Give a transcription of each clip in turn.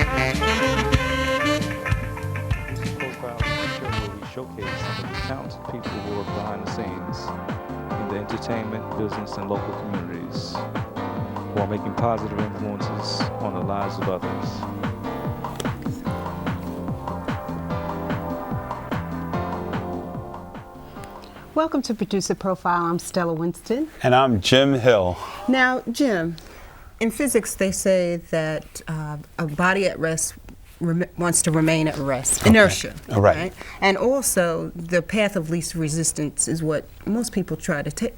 Profile is a show where we showcase some of the talented people who are behind the scenes in the entertainment, business, and local communities, while making positive influences on the lives of others. Welcome to Producer Profile. I'm Stella Winston. And I'm Jim Hill. Now, Jim, in physics they say that a body at rest wants to remain at rest. Inertia. Right. And also, the path of least resistance is what most people try to take.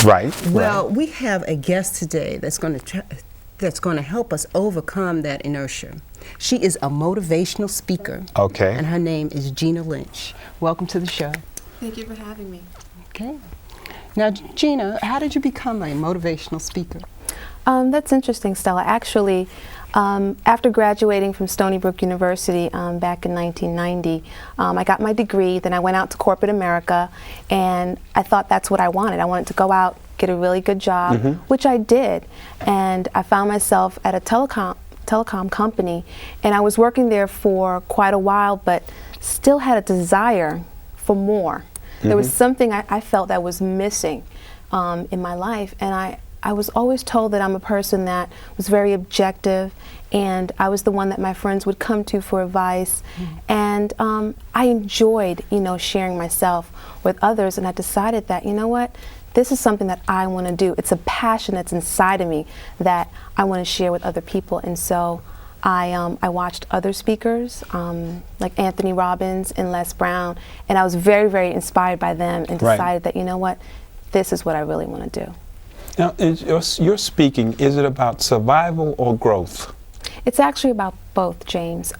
Right. Well, we have a guest today that's going to help us overcome that inertia. She is a motivational speaker. Okay. And her name is Gina Lynch. Welcome to the show. Thank you for having me. Okay. Now, Gina, how did you become a motivational speaker? That's interesting, Stella. Actually, after graduating from Stony Brook University back in 1990, I got my degree. Then I went out to corporate America, and I thought that's what I wanted. I wanted to go out, get a really good job, which I did. And I found myself at a telecom company, and I was working there for quite a while, but still had a desire for more. There was something I felt that was missing in my life, and I was always told that I'm a person that was very objective, and I was the one that my friends would come to for advice, and I enjoyed, sharing myself with others, and I decided that, you know what, this is something that I want to do. It's a passion that's inside of me that I want to share with other people, and so I watched other speakers like Anthony Robbins and Les Brown, and I was very, very inspired by them and decided that, you know what, this is what I really want to do. Now, your speaking, is it about survival or growth? It's actually about both, James,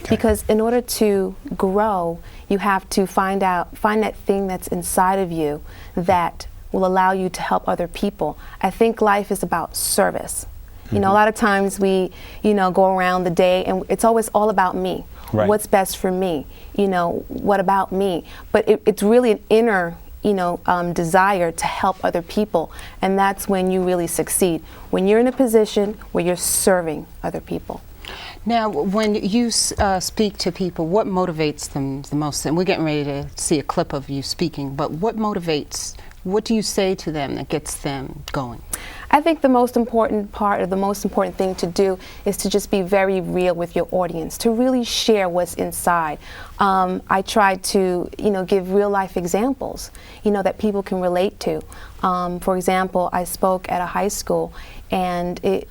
because in order to grow, you have to find that thing that's inside of you that will allow you to help other people. I think life is about service. A lot of times we, go around the day and it's always all about me. Right. What's best for me? What about me? But it's really an inner, desire to help other people, and that's when you really succeed. When you're in a position where you're serving other people. Now, when you speak to people, what motivates them the most? And we're getting ready to see a clip of you speaking, but what do you say to them that gets them going? I think the most important part, or the most important thing to do, is to just be very real with your audience, to really share what's inside. I try to, give real life examples, that people can relate to. For example, I spoke at a high school, and it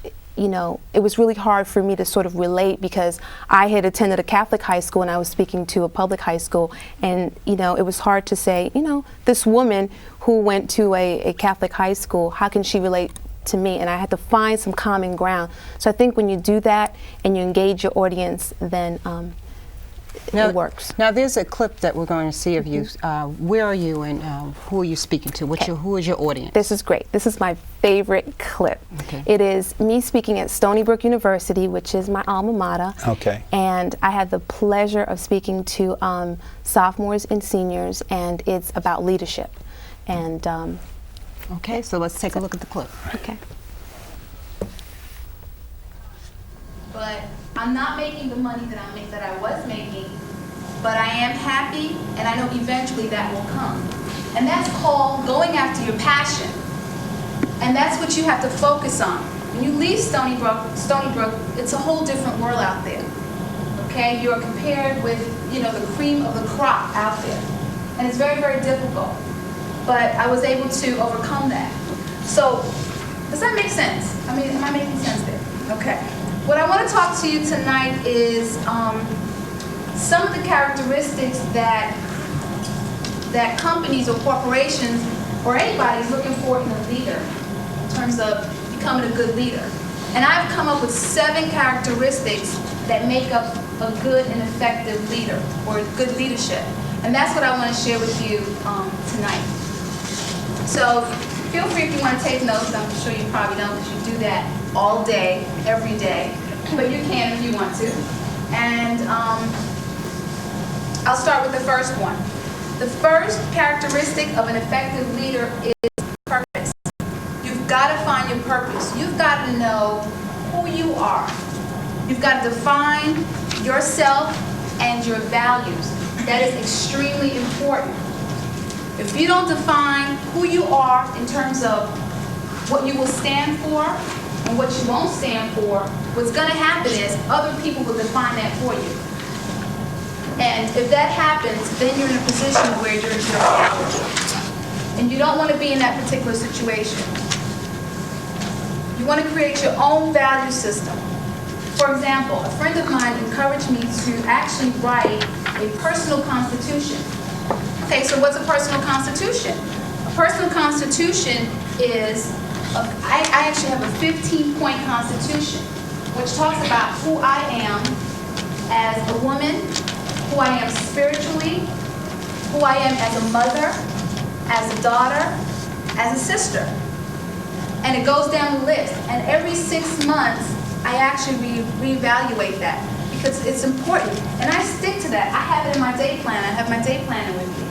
was really hard for me to sort of relate because I had attended a Catholic high school and I was speaking to a public high school, and it was hard to say, this woman who went to a Catholic high school, how can she relate to me? And I had to find some common ground. So I think when you do that and you engage your audience, then it works. Now there's a clip that we're going to see of you. Where are you, and who are you speaking to? Who is your audience? This is great. This is my favorite clip. Okay. It is me speaking at Stony Brook University, which is my alma mater. Okay. And I had the pleasure of speaking to sophomores and seniors, and it's about leadership. And okay, so let's take a look at the clip. Okay. But I'm not making the money that I was making, but I am happy, and I know eventually that will come. And that's called going after your passion. And that's what you have to focus on. When you leave Stony Brook, it's a whole different world out there. Okay? You're compared with, the cream of the crop out there. And it's very, very difficult. But I was able to overcome that. So, does that make sense? I mean, am I making sense there? Okay. What I want to talk to you tonight is some of the characteristics that companies or corporations or anybody is looking for in a leader in terms of becoming a good leader. And I've come up with 7 characteristics that make up a good and effective leader or good leadership. And that's what I want to share with you tonight. So feel free if you want to take notes. I'm sure you probably don't, because you do that all day, every day. But you can if you want to. And I'll start with the first one. The first characteristic of an effective leader is purpose. You've got to find your purpose. You've got to know who you are. You've got to define yourself and your values. That is extremely important. If you don't define who you are in terms of what you will stand for and what you won't stand for, what's going to happen is other people will define that for you. And if that happens, then you're in a position where you're in power. And you don't want to be in that particular situation. You want to create your own value system. For example, a friend of mine encouraged me to actually write a personal constitution. Okay, so what's a personal constitution? A personal constitution is, I actually have a 15-point constitution, which talks about who I am as a woman, who I am spiritually, who I am as a mother, as a daughter, as a sister. And it goes down the list. And every 6 months, I actually reevaluate that because it's important. And I stick to that. I have it in my day planner. I have my day planner with me.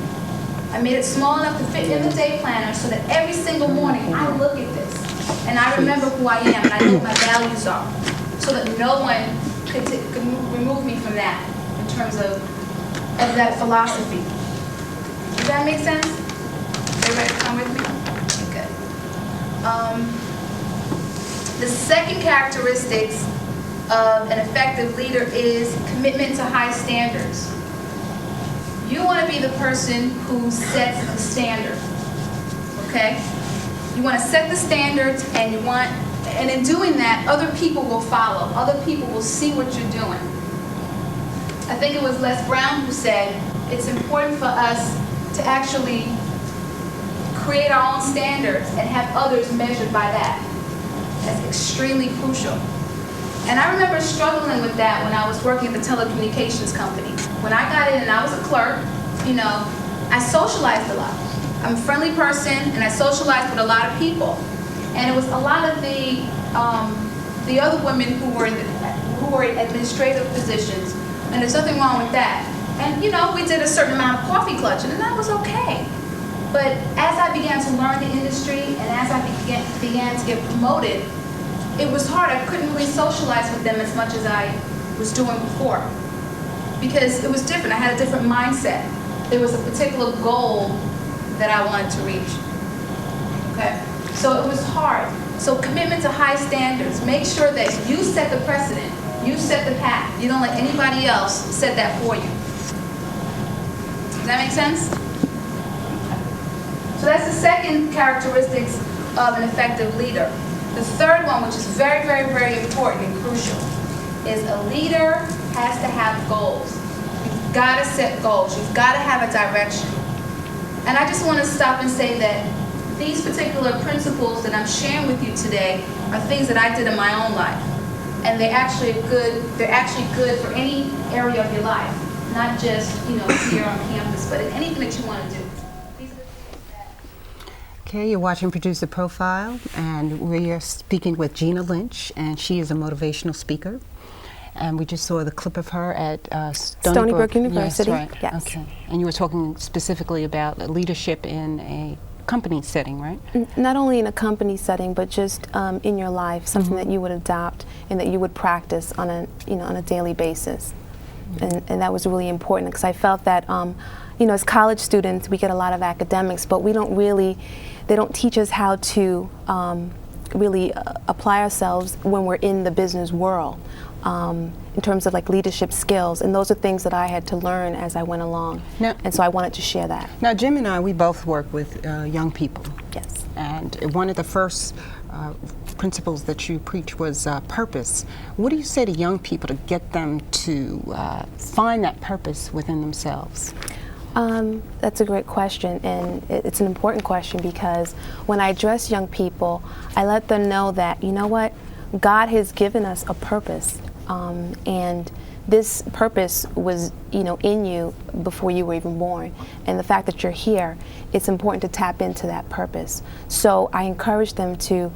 I made it small enough to fit in the day planner so that every single morning I look at this and I remember who I am and I know what my values are so that no one could remove me from that in terms of that philosophy. Does that make sense? Everybody come with me? Okay, good. The second characteristics of an effective leader is commitment to high standards. You want to be the person who sets the standard, okay? You want to set the standards, and and in doing that, other people will follow. Other people will see what you're doing. I think it was Les Brown who said it's important for us to actually create our own standards and have others measured by that. That's extremely crucial. And I remember struggling with that when I was working at the telecommunications company. When I got in and I was a clerk, you know, I socialized a lot. I'm a friendly person and I socialized with a lot of people. And it was a lot of the other women who were in administrative positions. And there's nothing wrong with that. And you know, we did a certain amount of coffee clutching and that was okay. But as I began to learn the industry and as I began to get promoted, it was hard. I couldn't really socialize with them as much as I was doing before because it was different. I had a different mindset. There was a particular goal that I wanted to reach. Okay, so it was hard. So commitment to high standards. Make sure that you set the precedent. You set the path. You don't let anybody else set that for you. Does that make sense? Okay. So that's the second characteristics of an effective leader. The third one, which is very, very, very important and crucial, is a leader has to have goals. You've got to set goals. You've got to have a direction. And I just want to stop and say that these particular principles that I'm sharing with you today are things that I did in my own life. And they're actually good for any area of your life, not just, you know, here on campus, but in anything that you want to do. Okay, you're watching Producer Profile, and we are speaking with Gina Lynch, and she is a motivational speaker. And we just saw the clip of her at Stony Brook University. Yes, right. Yes. Okay. And you were talking specifically about leadership in a company setting, right? Not only in a company setting, but just in your life, something that you would adopt and that you would practice on a daily basis. And that was really important because I felt that you know, as college students, we get a lot of academics, but they don't teach us how to really apply ourselves when we're in the business world in terms of like leadership skills. And those are things that I had to learn as I went along. Now, and so I wanted to share that. Now, Jim and I, we both work with young people. Yes. And one of the first principles that you preach was purpose. What do you say to young people to get them to find that purpose within themselves? That's a great question, and it's an important question because when I address young people, I let them know that, you know what, God has given us a purpose, and this purpose was, you know, in you before you were even born. And the fact that you're here, it's important to tap into that purpose. So I encourage them to,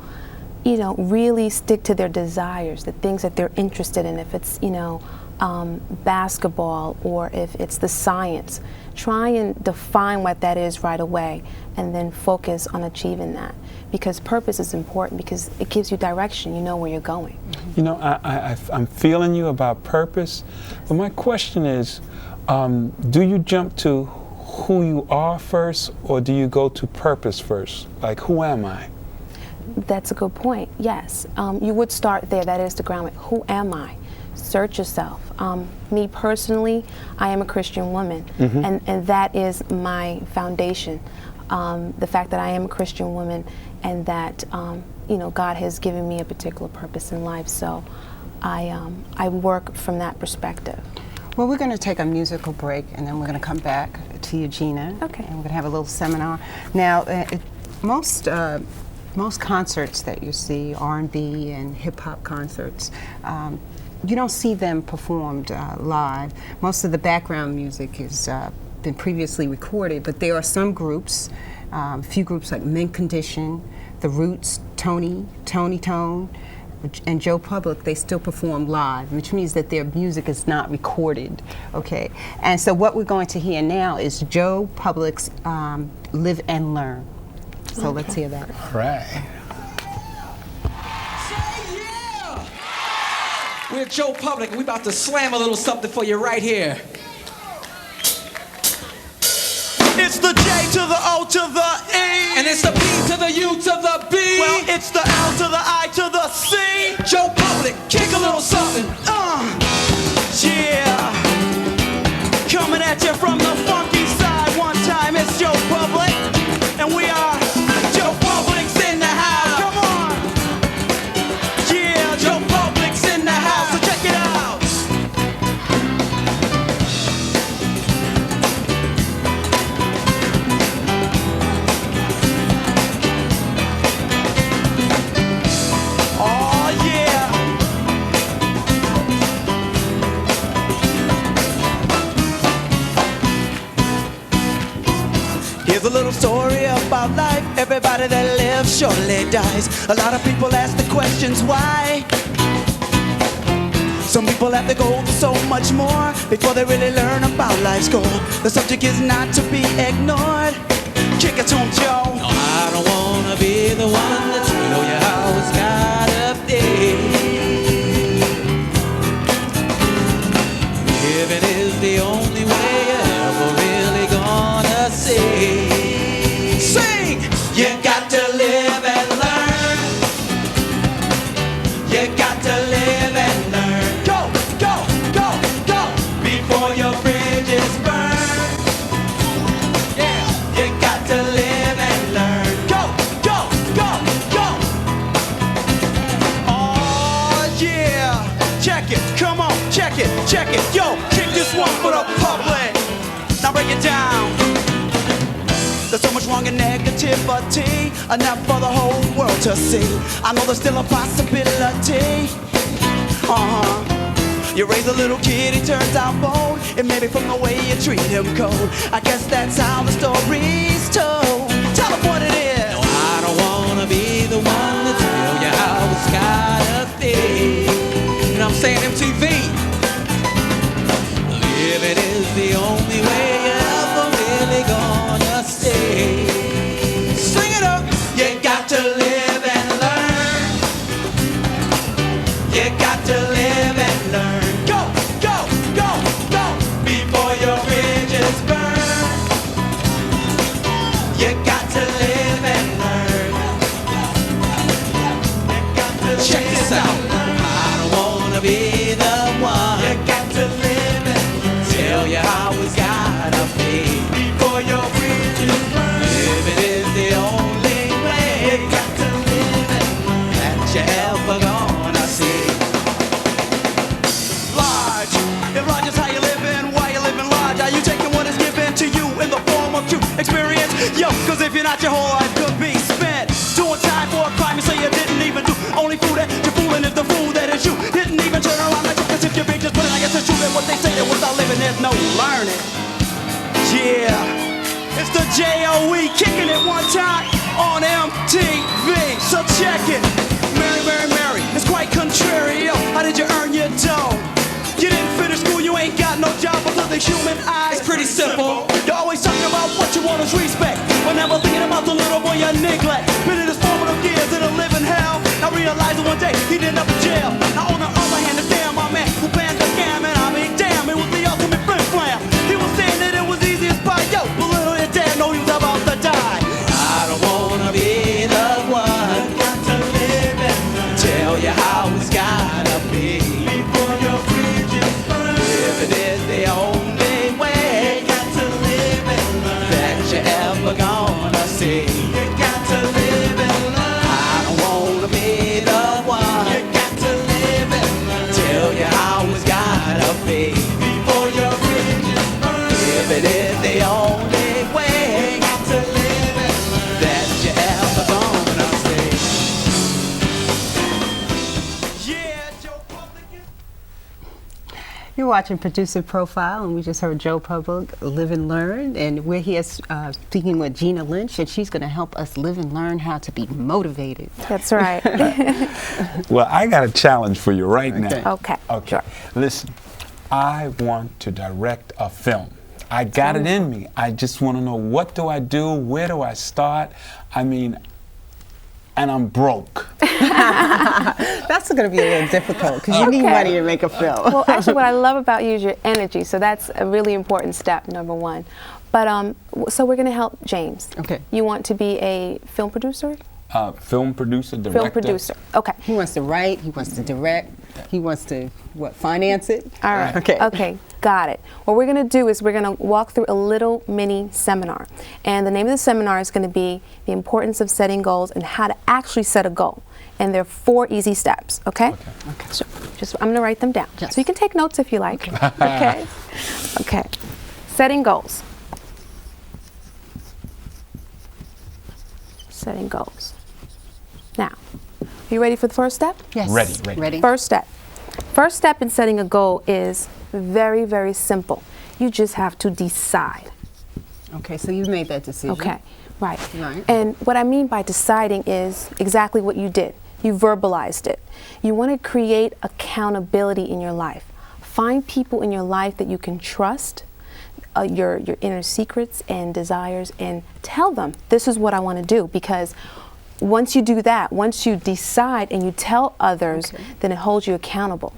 you know, really stick to their desires, the things that they're interested in. If it's, you know, basketball or if it's the science, try and define what that is right away and then focus on achieving that. Because purpose is important because it gives you direction, you know where you're going. You know, I'm feeling you about purpose, but my question is, do you jump to who you are first, or do you go to purpose first? Like, who am I? That's a good point, yes. You would start there, that is the ground. Who am I? Search yourself. Me personally, I am a Christian woman, and that is my foundation. The fact that I am a Christian woman and that you know, God has given me a particular purpose in life, so I work from that perspective. Well, we're going to take a musical break, and then we're going to come back to you, Gina. Okay. And we're going to have a little seminar. Now, most concerts that you see, R&B and hip-hop concerts, you don't see them performed live. Most of the background music has been previously recorded, but there are some groups, a few groups like Mint Condition, The Roots, Tony Tone, and Joe Public, they still perform live, which means that their music is not recorded, okay? And so what we're going to hear now is Joe Public's Live and Learn. So let's hear that. All right. We're Joe Public, and we're about to slam a little something for you right here. It's the J to the O to the E. And it's the P to the U to the B. Well, it's the L to the I to the C. Joe Public, kick a little something. Yeah. Coming at you from the funky side one time. It's Joe Public, and we are Joe Public's in the house. Come on. Yeah, Joe Public's in the house, so check it out. Here's a little story about life. Everybody that lives surely dies. A lot of people ask the questions why. Some people have to go through so much more before they really learn about life's goal. The subject is not to be ignored. Kick it to 'em, Joe. No, I don't wanna be the one to tell you how it's gotta be. Living is the only way you're ever really gonna see. Sing! You got to live and learn. You got to live and learn. Go, go, go, go! Before your bridges burn. Yeah. You got to live and learn. Go, go, go, go! Oh yeah! Check it, come on, check it, check it. Yo, kick this one for the public. Now break it down. There's so much wrong and negativity, enough for the whole world to see. I know there's still a possibility. You raise a little kid, he turns out bold. It may be from the way you treat him cold. I guess that's how the story's told. Tell them what it is. No, I don't wanna be the one to tell you how it's gotta be. And I'm saying MTV. Living is the only way you're ever really gonna stay. Sing it up. You got to live and learn. You got to live and learn. Go, go, go, go! Before your bridges burn. You got to live and learn. You got to check this out. I don't wanna be the one. You got to live and learn. Tell you how it's gotta be. Before your bridges burn. Living is the only way. You got to live and learn. That you ever gonna see. Large. If large is how you living, why you living large? Are you taking what is given to you in the form of true experience? Yo, cause if you're not, your whole life could be spent doing time for a crime you say you didn't even do. Only fool that you're fooling is the fool that is you. Didn't even turn around like as if you're big, just putting, I guess it's true that what they say that without living there's no learning. Yeah, it's the J-O-E kicking it one time on MTV. So check it. Mary, Mary, Mary, it's quite contrary. Yo, how did you earn your dough? You didn't finish the human eye. It's pretty simple. You're always talking about what you want is respect, but never thinking about the little boy you neglect. Been in his formative years in a living hell. Now realizing one day he'd end up in jail. Now on the other hand, the damn my man who planned the scam, and I mean damn, it was the ultimate flim flam. He was saying that it was easy as pie, yo, but little did dad know he was about to die. I don't wanna be the one got to live and tell you how it's gotta be before your bridges burn. Living is the only way. You got to live and learn that you ever gonna see. You got to live and learn. I don't wanna be the one. You got to live and learn. Tell you how it's gotta be before your bridges burn. Living is the only way. You got to live and learn that you ever gonna see. Yeah, Joe Public. You're watching Producer Profile, and we just heard Joe Public, Live and Learn, and we're here speaking with Gina Lynch, and she's going to help us live and learn how to be motivated. That's right. Well, I got a challenge for you right now. Okay. Okay. Sure. Listen, I want to direct a film. I got it in me. I just want to know, what do I do? Where do I start? I mean, and I'm broke. That's going to be a little difficult because you need Okay. money to make a film. Well, actually, what I love about you is your energy, so that's a really important step, number one. But so we're going to help James. Okay. You want to be a film producer? Film producer, director. Film producer. Okay. He wants to write, he wants to direct, he wants to, finance it? All right. Okay. Okay. Got it. What we're going to do is we're going to walk through a little mini seminar. And the name of the seminar is going to be The Importance of Setting Goals and How to Actually Set a Goal. And there are 4 easy steps, okay? Okay. So I'm going to write them down. Yes. So you can take notes if you like. Okay. Okay. Setting goals. Setting goals. Now, are you ready for the first step? Yes. Ready. First step. First step in setting a goal is very, very simple. You just have to decide. Okay, so you've made that decision. Okay, right. Right. And what I mean by deciding is exactly what you did. You verbalized it. You want to create accountability in your life. Find people in your life that you can trust, your inner secrets and desires, and tell them, this is what I want to do. Because once you do that, once you decide and you tell others, then it holds you accountable.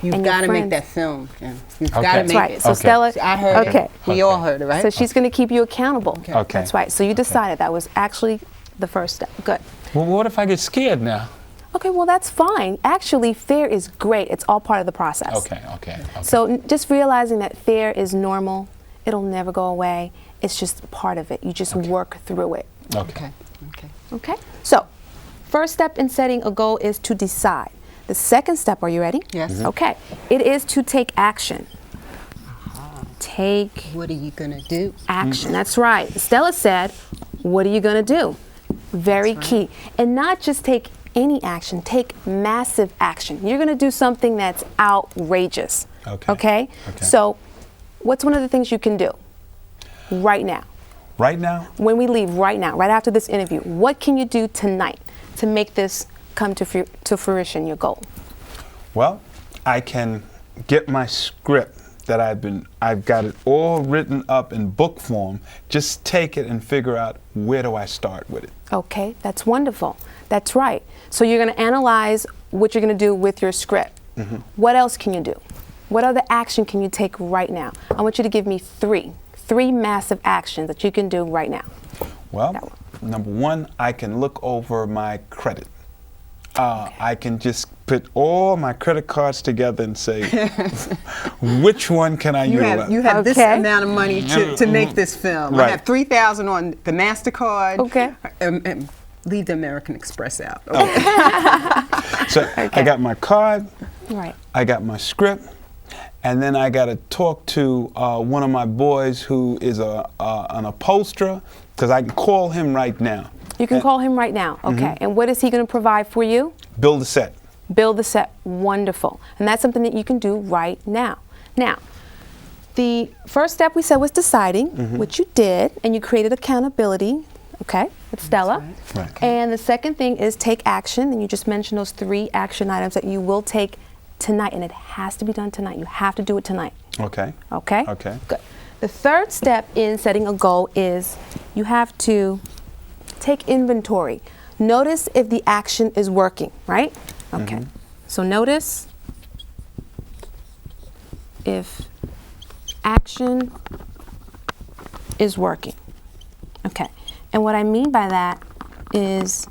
You've And your got to make friends. that film. Yeah. You've Okay. got to That's make right. it. So Okay. Stella, I heard okay. it. We all heard it, right? So she's going to keep you accountable. Okay. Okay. That's right. So you decided that was actually the first step. Good. Well, what if I get scared now? Okay, well, that's fine. Actually, fear is great. It's all part of the process. Okay. So just realizing that fear is normal, it'll never go away. It's just part of it. You just work through it. Okay. Okay? So, first step in setting a goal is to decide. The second step, are you ready? Yes. Mm-hmm. Okay. It is to take action. Take What are you going to do? action. That's right. Stella said, what are you going to do? Very key. And not just take any action, take massive action. You're going to do something that's outrageous. Okay? So, what's one of the things you can do right now? Right now? When we leave right now, right after this interview, what can you do tonight to make this come to fruition, your goal? Well, I can get my script that I've got it all written up in book form, just take it and figure out, where do I start with it? Okay, that's wonderful. That's right. So you're going to analyze what you're going to do with your script. What else can you do? What other action can you take right now? I want you to give me three massive actions that you can do right now. Well, number one, I can look over my credit. I can just put all my credit cards together and say, which one can I utilize? You have this Okay. amount of money to make this film. I Right. have $3,000 on the MasterCard. Okay. Leave the American Express out. So I got my card, Right. I got my script, and then I got to talk to one of my boys who is an upholsterer, because I can call him right now. You can call him right now. Okay. And what is he going to provide for you? Build a set. Build the set. Wonderful. And that's something that you can do right now. Now, the first step we said was deciding, which you did, and you created accountability, okay, with Stella. Right. And the second thing is take action, and you just mentioned those 3 action items that you will take tonight, and it has to be done tonight. You have to do it tonight. Okay. Okay? Okay. Good. The third step in setting a goal is you have to take inventory. Notice if the action is working, right? Okay. So notice if action is working. Okay. And what I mean by that is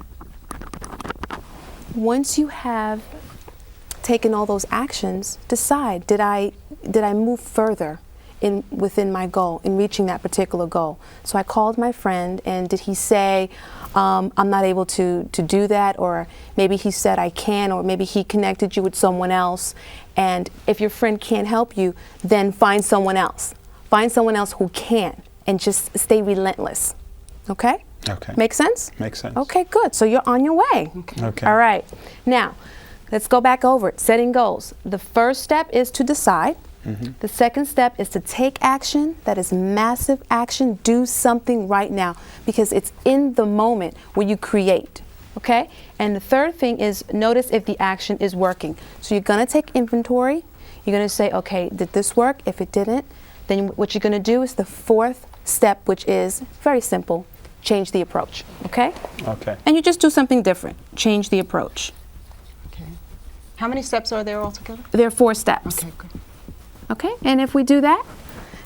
once you have taken all those actions, decide, did I move further within my goal, in reaching that particular goal? So I called my friend, and did he say, I'm not able to do that, or maybe he said I can, or maybe he connected you with someone else. And if your friend can't help you, then find someone else. Find someone else who can, and just stay relentless. Okay? Okay. Make sense? Makes sense. Okay, good. So you're on your way. Okay. All right. Now, let's go back over it. Setting goals. The first step is to decide. The second step is to take action. That is massive action. Do something right now, because it's in the moment where you create. Okay? And the third thing is notice if the action is working. So you're going to take inventory. You're going to say, okay, did this work? If it didn't, then what you're going to do is the fourth step, which is very simple. Change the approach. Okay? Okay. And you just do something different. Change the approach. Okay. How many steps are there altogether? There are 4 steps. Okay, good. Okay? And if we do that,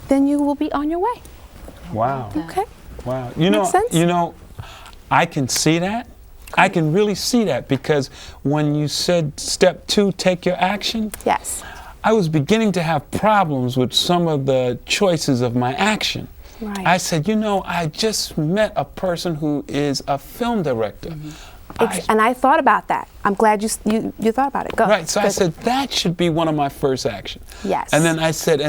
then you will be on your way. Wow. Okay? Wow. Makes sense? I can see that. I can really see that, because when you said step 2, take your action, Yes. I was beginning to have problems with some of the choices of my action. Right. I said, I just met a person who is a film director. And I thought about that. I'm glad you thought about it. Go. Right, so I Good. said, that should be one of my first actions. Yes. And then I said,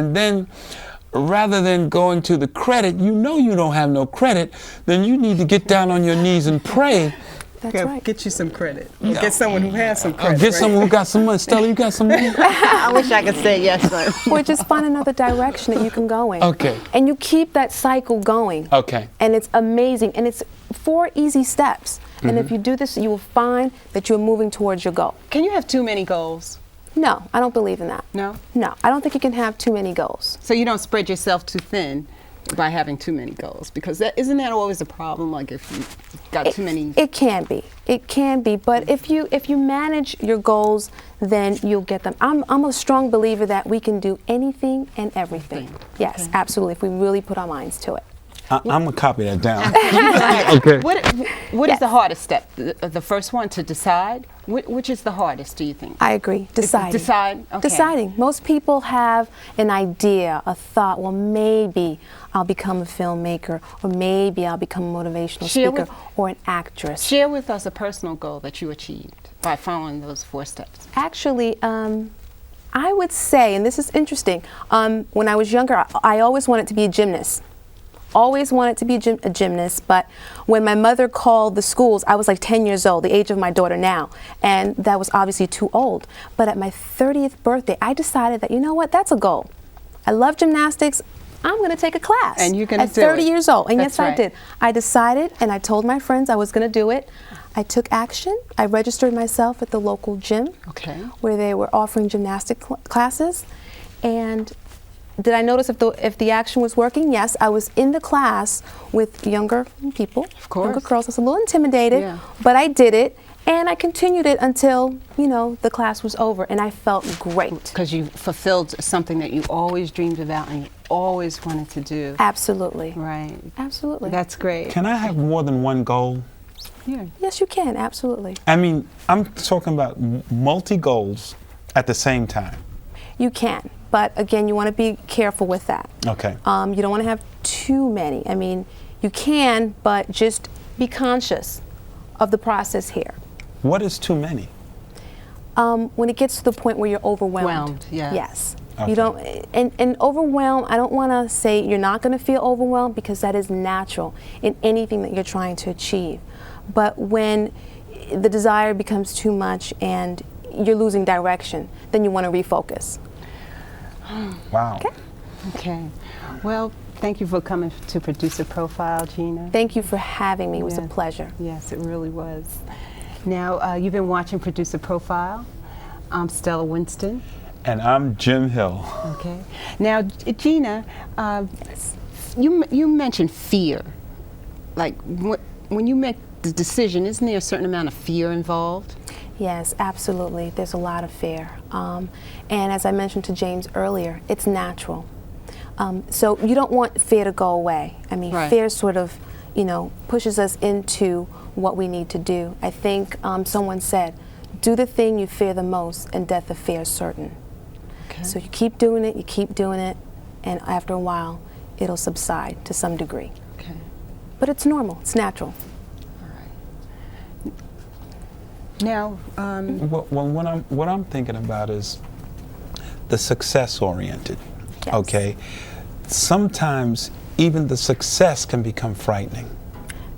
rather than going to the credit, you don't have no credit, then you need to get down on your knees and pray. That's right. Get you some credit. Get someone who has some credit. Get someone who got some money. Stella, you got some money? I wish I could say yes, sir. Or just find another direction that you can go in. Okay. And you keep that cycle going. Okay. And it's amazing. And it's 4 easy steps. And if you do this, you will find that you're moving towards your goal. Can you have too many goals? No, I don't believe in that. No? No, I don't think you can have too many goals. So you don't spread yourself too thin by having too many goals, because isn't that always a problem? Like if you got too many. It can be. It can be. But if you manage your goals, then you'll get them. I'm a strong believer that we can do anything and everything. Yes, absolutely. If we really put our minds to it. I'm going to copy that down. Okay. What is the hardest step? The first one, to decide? Which is the hardest, do you think? I agree. Deciding. Decide? Okay. Deciding. Most people have an idea, a thought, well, maybe I'll become a filmmaker, or maybe I'll become a motivational speaker, or an actress. Share with us a personal goal that you achieved by following those 4 steps. Actually, I would say, and this is interesting, when I was younger, I always wanted to be a gymnast. Always wanted to be a gymnast, but when my mother called the schools, I was like 10 years old, the age of my daughter now, and that was obviously too old. But at my 30th birthday, I decided that, you know what, that's a goal. I love gymnastics. I'm going to take a class. And you're going to do it. At 30 years old, and That's yes, I right. did. I decided, and I told my friends I was going to do it. I took action. I registered myself at the local gym, where they were offering gymnastic classes, and did I notice if the action was working? Yes, I was in the class with younger people, younger girls. I was a little intimidated, but I did it, and I continued it until, the class was over, and I felt great. Because you fulfilled something that you always dreamed about and you always wanted to do. Absolutely. Right. Absolutely. That's great. Can I have more than one goal? Yeah. Yes, you can. Absolutely. I mean, I'm talking about multi-goals at the same time. You can. But again, you want to be careful with that. Okay. You don't want to have too many. I mean, you can, but just be conscious of the process here. What is too many? When it gets to the point where you're overwhelmed. Yes. Okay. You don't, and overwhelmed, I don't want to say you're not going to feel overwhelmed, because that is natural in anything that you're trying to achieve. But when the desire becomes too much and you're losing direction, then you want to refocus. Wow. Okay. Well, thank you for coming to Producer Profile, Gina. Thank you for having me. It was a pleasure. Yes, it really was. Now, you've been watching Producer Profile. I'm Stella Winston. And I'm Jim Hill. Okay. Now, Gina, you mentioned fear. Like, when you make the decision, isn't there a certain amount of fear involved? Yes, absolutely. There's a lot of fear. And as I mentioned to James earlier, it's natural. So you don't want fear to go away. I mean, Right. fear sort of, pushes us into what we need to do. I think someone said, do the thing you fear the most, and death of fear is certain. Okay. So you keep doing it, and after a while, it'll subside to some degree. Okay. But it's normal, it's natural. All right. Now, Well, what I'm thinking about is the success-oriented. Yes. Okay. Sometimes even the success can become frightening.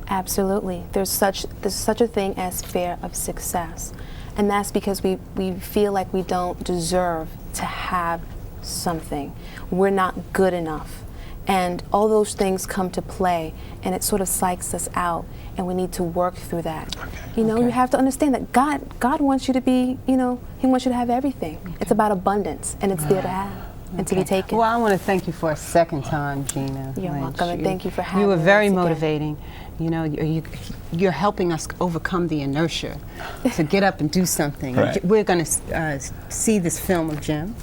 Absolutely. There's such a thing as fear of success. And that's because we feel like we don't deserve to have something. We're not good enough. And all those things come to play, and it sort of psychs us out, and we need to work through that. Okay. You have to understand that God wants you to be, He wants you to have everything. Okay. It's about abundance, and it's there to have and to be taken. well, I want to thank you for a second time, Gina. You're Lynch. welcome, and thank you for having me. You were very once again. motivating. You're helping us overcome the inertia to get up and do something. Right. We're going to see this film of Jim.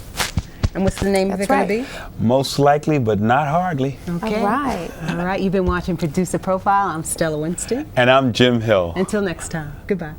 And what's the name of it That's going to right. be? Most likely, but not hardly. Okay. All right. All right. You've been watching Producer Profile. I'm Stella Winston. And I'm Jim Hill. Until next time. Goodbye.